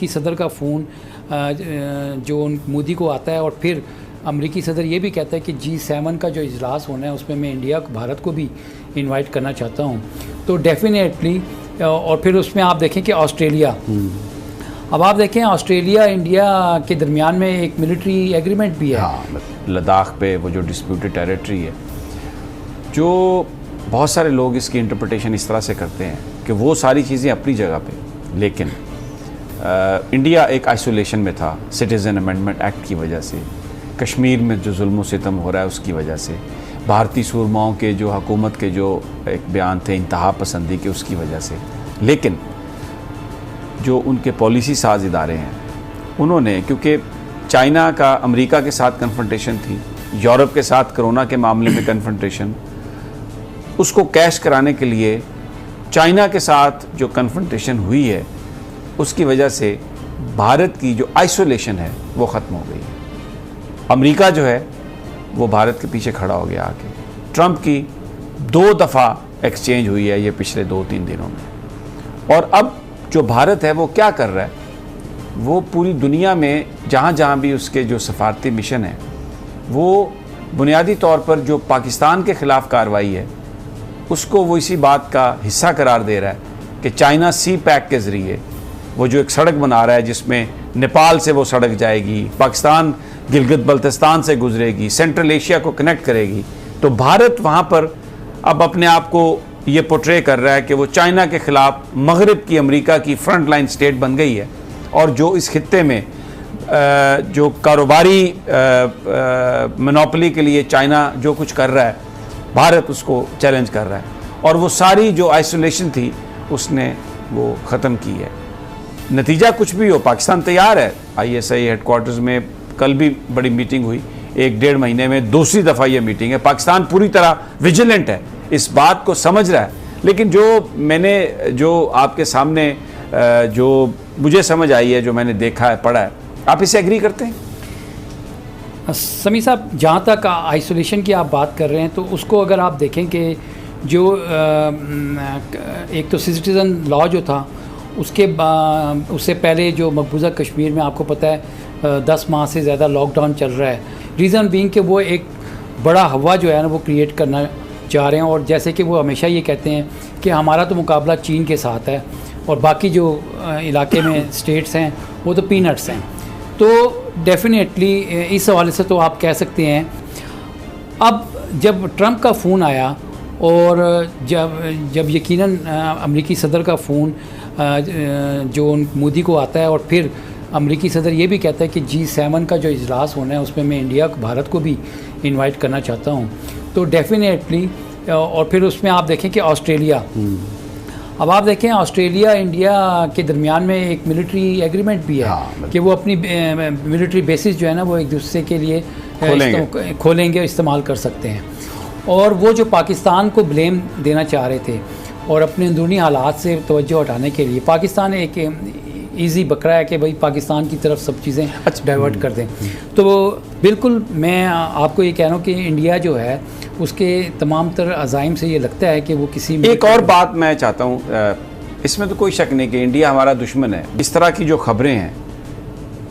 की सदर का फ़ोन जो मोदी को आता है और फिर अमेरिकी सदर ये भी कहता है कि G7 का जो इजलास होना है उसमें मैं इंडिया भारत को भी इनवाइट करना चाहता हूँ। तो डेफिनेटली और फिर उसमें आप देखें कि ऑस्ट्रेलिया, अब आप देखें ऑस्ट्रेलिया इंडिया के दरमियान में एक मिलिट्री एग्रीमेंट भी है। हाँ, लद्दाख पे वो जो डिस्प्यूटेड टेरिटरी है, जो बहुत सारे लोग इसकी इंटरप्रिटेशन इस तरह से करते हैं कि वो सारी चीज़ें अपनी जगह पे, लेकिन इंडिया एक आइसोलेशन में था सिटीज़न अमेंडमेंट एक्ट की वजह से, कश्मीर में जो जुल्म सितम हो रहा है उसकी वजह से, भारतीय सूरमाओं के जो हुकूमत के जो एक बयान थे इंतहा पसंदी के उसकी वजह से। लेकिन जो उनके पॉलिसी साज इदारे हैं उन्होंने, क्योंकि चाइना का अमेरिका के साथ कन्फ्रंटेशन थी, यूरोप के साथ कोरोना के मामले में कन्फ्रंटेशन, उसको कैश कराने के लिए चाइना के साथ जो कन्फ्रंटेशन हुई है उसकी वजह से भारत की जो आइसोलेशन है वो ख़त्म हो गई। अमेरिका जो है वो भारत के पीछे खड़ा हो गया आके। ट्रंप की 2 दफ़ा एक्सचेंज हुई है ये पिछले 2-3 दिनों में। और अब जो भारत है वो क्या कर रहा है, वो पूरी दुनिया में जहाँ जहाँ भी उसके जो सफारती मिशन है वो बुनियादी तौर पर जो पाकिस्तान के ख़िलाफ़ कार्रवाई है उसको वो इसी बात का हिस्सा करार दे रहा है कि चाइना सी पैक के ज़रिए वो जो एक सड़क बना रहा है जिसमें नेपाल से वो सड़क जाएगी, पाकिस्तान गिलगित बल्तिस्तान से गुजरेगी, सेंट्रल एशिया को कनेक्ट करेगी। तो भारत वहाँ पर अब अपने आप को ये पोर्ट्रे कर रहा है कि वो चाइना के ख़िलाफ़ मगरिब की अमेरिका की फ्रंट लाइन स्टेट बन गई है, और जो इस खित्ते में जो कारोबारी मोनोपोली के लिए चाइना जो कुछ कर रहा है भारत उसको चैलेंज कर रहा है, और वो सारी जो आइसोलेशन थी उसने वो ख़त्म की है। नतीजा कुछ भी हो, पाकिस्तान तैयार है। ISI हेडक्वार्टर्स में कल भी बड़ी मीटिंग हुई, 1-1.5 महीने में दूसरी दफ़ा ये मीटिंग है। पाकिस्तान पूरी तरह विजिलेंट है, इस बात को समझ रहा है। लेकिन जो आपके सामने जो मुझे समझ आई है, जो मैंने देखा है, पढ़ा है, आप इसे एग्री करते हैं? समी साहब, जहाँ तक आइसोलेशन की आप बात कर रहे हैं तो उसको अगर आप देखें कि जो एक तो सिटीज़न लॉ जो था उससे पहले जो मकबूजा कश्मीर में आपको पता है 10 माह से ज़्यादा लॉकडाउन चल रहा है। रीज़न बीइंग कि वो एक बड़ा हवा जो है ना वो क्रिएट करना चाह रहे हैं, और जैसे कि वो हमेशा ये कहते हैं कि हमारा तो मुकाबला चीन के साथ है और बाकी जो इलाके में स्टेट्स हैं वो तो पीनट्स हैं। तो डेफिनेटली इस हवाले से तो आप कह सकते हैं। अब जब ट्रंप का फ़ोन आया और जब यकीनन अमेरिकी सदर का फ़ोन जो मोदी को आता है और फिर अमेरिकी सदर ये भी कहता है कि G7 का जो इजलास होना है उसमें मैं इंडिया भारत को भी इनवाइट करना चाहता हूँ, तो डेफिनेटली और फिर उसमें आप देखें कि ऑस्ट्रेलिया, अब आप देखें ऑस्ट्रेलिया इंडिया के दरमियान में एक मिलिट्री एग्रीमेंट भी है। हाँ, कि वो अपनी मिलिट्री बेसिस जो है ना वो एक दूसरे के लिए खोलेंगे और इस्तेमाल कर सकते हैं। और वो जो पाकिस्तान को ब्लेम देना चाह रहे थे और अपने अंदरूनी हालात से तवज्जो हटाने के लिए, पाकिस्तान एक ईजी बकरा है कि भाई पाकिस्तान की तरफ सब चीज़ें डाइवर्ट कर दें। तो बिल्कुल मैं आपको ये कह रहा हूँ कि इंडिया जो है उसके तमाम तर अज़ाइम से ये लगता है कि वो किसी एक और बात मैं चाहता हूँ, इसमें तो कोई शक नहीं कि इंडिया हमारा दुश्मन है। इस तरह की जो खबरें हैं,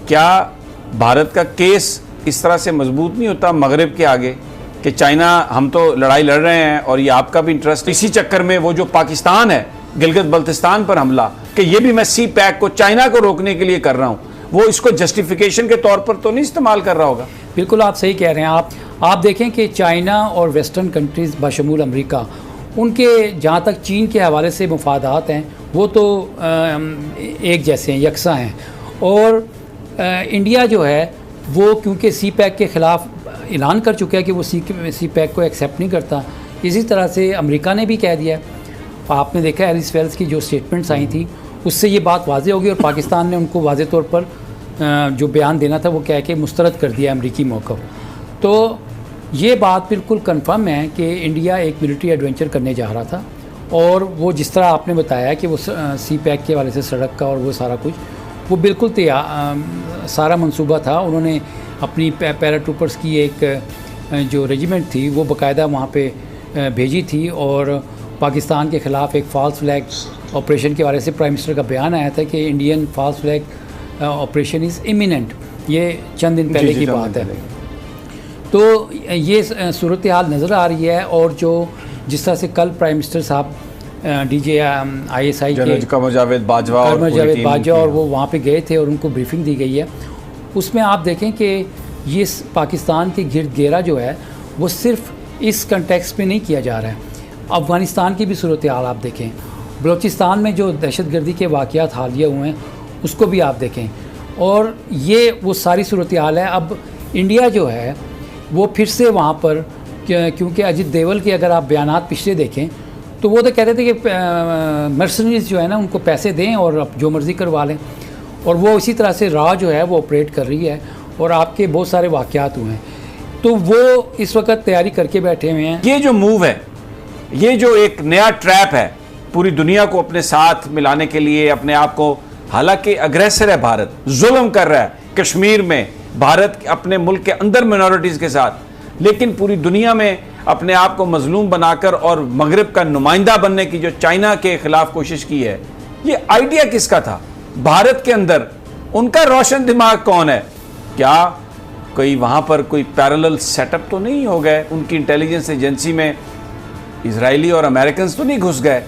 क्या भारत का केस इस तरह से मजबूत नहीं होता मगरिब के आगे कि चाइना, हम तो लड़ाई लड़ रहे हैं और ये आपका भी इंटरेस्ट, इसी चक्कर में वो जो पाकिस्तान है गिलगित बल्तिस्तान पर हमला, कि ये भी मैं सी पैक को चाइना को रोकने के लिए कर रहा हूँ, वो इसको जस्टिफिकेशन के तौर पर तो नहीं इस्तेमाल कर रहा होगा? बिल्कुल आप सही कह रहे हैं। आप देखें कि चाइना और वेस्टर्न कंट्रीज़ बशमूल अमेरिका, उनके जहाँ तक चीन के हवाले से मुफादात हैं वो तो एक जैसे हैं, यकसा हैं। और इंडिया जो है वो क्योंकि सी पैक के ख़िलाफ़ ऐलान कर चुका है कि वो सी पैक को एक्सेप्ट नहीं करता, इसी तरह से अमेरिका ने भी कह दिया है। आपने देखा एलिस वेल्स की जो स्टेटमेंट्स आई थी उससे ये बात वाज़ेह होगी, और पाकिस्तान ने उनको वाज़ेह तौर पर जो बयान देना था वो कह के मुस्तरद कर दिया अमेरिकी मौक़िफ़। तो ये बात बिल्कुल कंफर्म है कि इंडिया एक मिलिट्री एडवेंचर करने जा रहा था, और वो जिस तरह आपने बताया कि वो सी पैक के वाले से सड़क का और वो सारा कुछ, वो बिल्कुल सारा मंसूबा था। उन्होंने अपनी पैराट्रूपर्स की एक जो रेजिमेंट थी वो बाकायदा वहाँ पे भेजी थी, और पाकिस्तान के ख़िलाफ़ एक फ़ाल्स फ्लैग ऑपरेशन के बारे से प्राइम मिनिस्टर का बयान आया था कि Indian false flag operation is imminent. ये चंद दिन पहले की बात है। तो ये सूरत हाल नज़र आ रही है। और जो जिस तरह से कल प्राइम मिनिस्टर साहब DJI के कमर जावेद बाजवा और वो वहाँ पे गए थे और उनको ब्रीफिंग दी गई है, उसमें आप देखें कि ये पाकिस्तान के गिरद घेरा जो है वो सिर्फ इस कंटेक्स्ट में नहीं किया जा रहा है। अफ़गानिस्तान की भी सूरत हाल आप देखें, बलूचिस्तान में जो दहशतगर्दी के वाक़यात हालिया हुए हैं उसको भी आप देखें, और ये वो सारी सूरत हाल है। अब इंडिया जो है वो फिर से वहाँ पर, क्योंकि अजित देवल के अगर आप बयानात पिछले देखें तो वो तो कहते थे कि मर्सनरीज जो है ना उनको पैसे दें और अब जो मर्ज़ी करवा लें, और वो इसी तरह से राह जो है वो ऑपरेट कर रही है और आपके बहुत सारे वाक़यात हुए हैं। तो वो इस वक्त तैयारी करके बैठे हुए हैं। ये जो मूव है, ये जो एक नया ट्रैप है पूरी दुनिया को अपने साथ मिलाने के लिए, अपने आप को, हालांकि अग्रेसर है भारत, जुल्म कर रहा है कश्मीर में, भारत अपने मुल्क के अंदर मिनॉरिटीज़ के साथ, लेकिन पूरी दुनिया में अपने आप को मजलूम बनाकर और मगरिब का नुमाइंदा बनने की जो चाइना के खिलाफ कोशिश की है, ये आइडिया किसका था? भारत के अंदर उनका रोशन दिमाग कौन है? क्या कोई वहाँ पर कोई पैरेलल सेटअप तो नहीं हो गए? उनकी इंटेलिजेंस एजेंसी में इजरायली और अमेरिकन तो नहीं घुस गए?